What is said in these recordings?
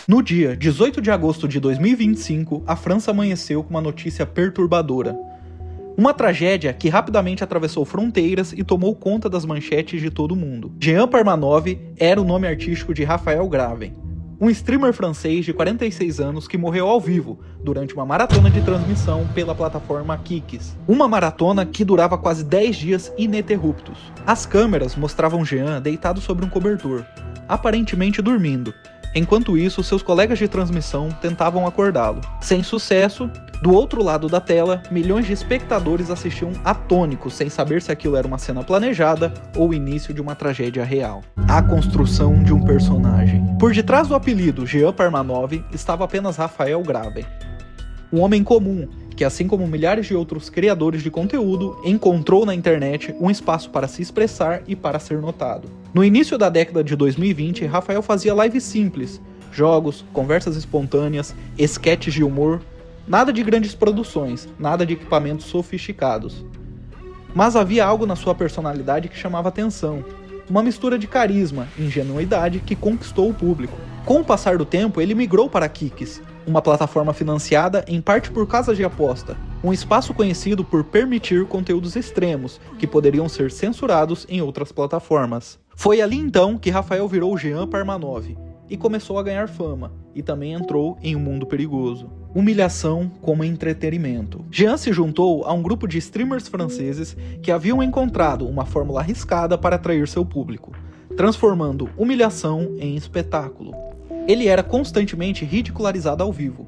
No dia 18 de agosto de 2025, a França amanheceu com uma notícia perturbadora. Uma tragédia que rapidamente atravessou fronteiras e tomou conta das manchetes de todo mundo. Jean Parmanov era o nome artístico de Raphael Graven, um streamer francês de 46 anos que morreu ao vivo durante uma maratona de transmissão pela plataforma Kicks. Uma maratona que durava quase 10 dias ininterruptos. As câmeras mostravam Jean deitado sobre um cobertor, aparentemente dormindo. Enquanto isso, seus colegas de transmissão tentavam acordá-lo. Sem sucesso, do outro lado da tela, milhões de espectadores assistiam atônicos, sem saber se aquilo era uma cena planejada ou o início de uma tragédia real. A construção de um personagem. Por detrás do apelido Jean Parmanov estava apenas Raphael Graven, um homem comum que, assim como milhares de outros criadores de conteúdo, encontrou na internet um espaço para se expressar e para ser notado. No início da década de 2020, Raphael fazia lives simples, jogos, conversas espontâneas, esquetes de humor, nada de grandes produções, nada de equipamentos sofisticados. Mas havia algo na sua personalidade que chamava atenção, uma mistura de carisma e ingenuidade que conquistou o público. Com o passar do tempo, ele migrou para Kicks, uma plataforma financiada em parte por casas de aposta, um espaço conhecido por permitir conteúdos extremos que poderiam ser censurados em outras plataformas. Foi ali então que Raphael virou Jean Parmanov e começou a ganhar fama, e também entrou em um mundo perigoso. Humilhação como entretenimento. Jean se juntou a um grupo de streamers franceses que haviam encontrado uma fórmula arriscada para atrair seu público, transformando humilhação em espetáculo. Ele era constantemente ridicularizado ao vivo.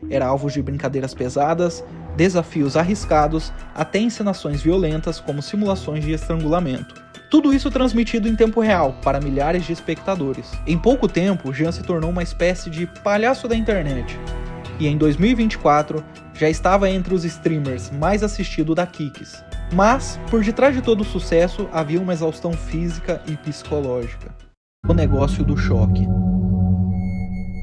Era alvo de brincadeiras pesadas, desafios arriscados, até encenações violentas como simulações de estrangulamento. Tudo isso transmitido em tempo real para milhares de espectadores. Em pouco tempo, Jean se tornou uma espécie de palhaço da internet. E em 2024, já estava entre os streamers mais assistidos da Kicks. Mas, por detrás de todo o sucesso, havia uma exaustão física e psicológica. O negócio do choque.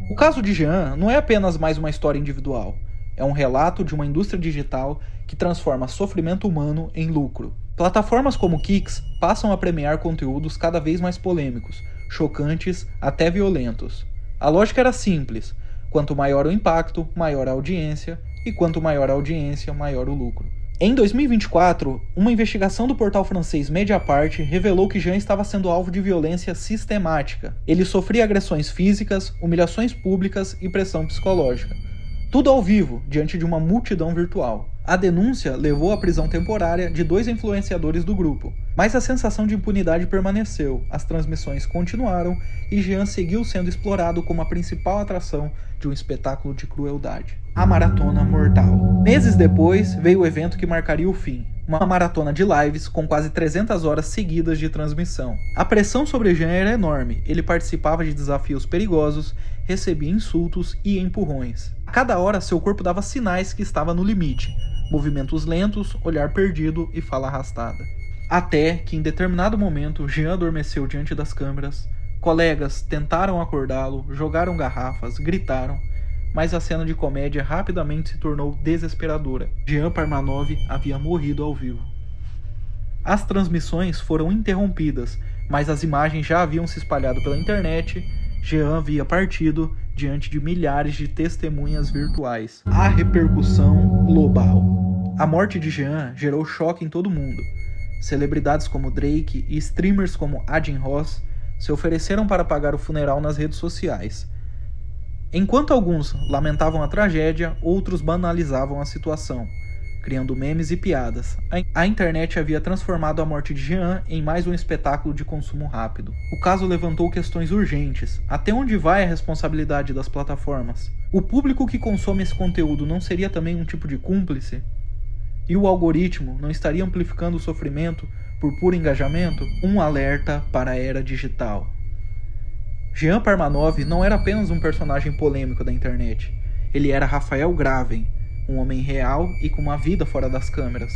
O caso de Jean não é apenas mais uma história individual. É um relato de uma indústria digital que transforma sofrimento humano em lucro. Plataformas como Kicks passam a premiar conteúdos cada vez mais polêmicos, chocantes, até violentos. A lógica era simples: quanto maior o impacto, maior a audiência, e quanto maior a audiência, maior o lucro. Em 2024, uma investigação do portal francês Mediapart revelou que Jean estava sendo alvo de violência sistemática. Ele sofria agressões físicas, humilhações públicas e pressão psicológica. Tudo ao vivo, diante de uma multidão virtual. A denúncia levou à prisão temporária de 2 influenciadores do grupo, mas a sensação de impunidade permaneceu, as transmissões continuaram e Jean seguiu sendo explorado como a principal atração de um espetáculo de crueldade. A Maratona Mortal. Meses depois, veio o evento que marcaria o fim. Uma maratona de lives com quase 300 horas seguidas de transmissão. A pressão sobre Jean era enorme, ele participava de desafios perigosos, recebia insultos e empurrões. A cada hora seu corpo dava sinais que estava no limite. Movimentos lentos, olhar perdido e fala arrastada. Até que em determinado momento Jean adormeceu diante das câmeras, colegas tentaram acordá-lo, jogaram garrafas, gritaram, mas a cena de comédia rapidamente se tornou desesperadora. Jean Parmanov havia morrido ao vivo. As transmissões foram interrompidas, mas as imagens já haviam se espalhado pela internet. Jean havia partido diante de milhares de testemunhas virtuais. A repercussão global. A morte de Jean gerou choque em todo mundo. Celebridades como Drake e streamers como Adin Ross se ofereceram para pagar o funeral nas redes sociais. Enquanto alguns lamentavam a tragédia, outros banalizavam a situação, criando memes e piadas. A internet havia transformado a morte de Jean em mais um espetáculo de consumo rápido. O caso levantou questões urgentes. Até onde vai a responsabilidade das plataformas? O público que consome esse conteúdo não seria também um tipo de cúmplice? E o algoritmo não estaria amplificando o sofrimento por puro engajamento? Um alerta para a era digital. Jean Parmanov não era apenas um personagem polêmico da internet. Ele era Raphael Graven, um homem real e com uma vida fora das câmeras.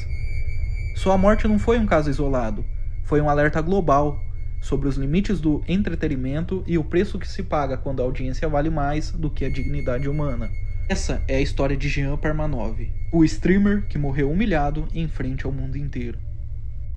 Sua morte não foi um caso isolado, foi um alerta global sobre os limites do entretenimento e o preço que se paga quando a audiência vale mais do que a dignidade humana. Essa é a história de Jean Parmanov, o streamer que morreu humilhado em frente ao mundo inteiro.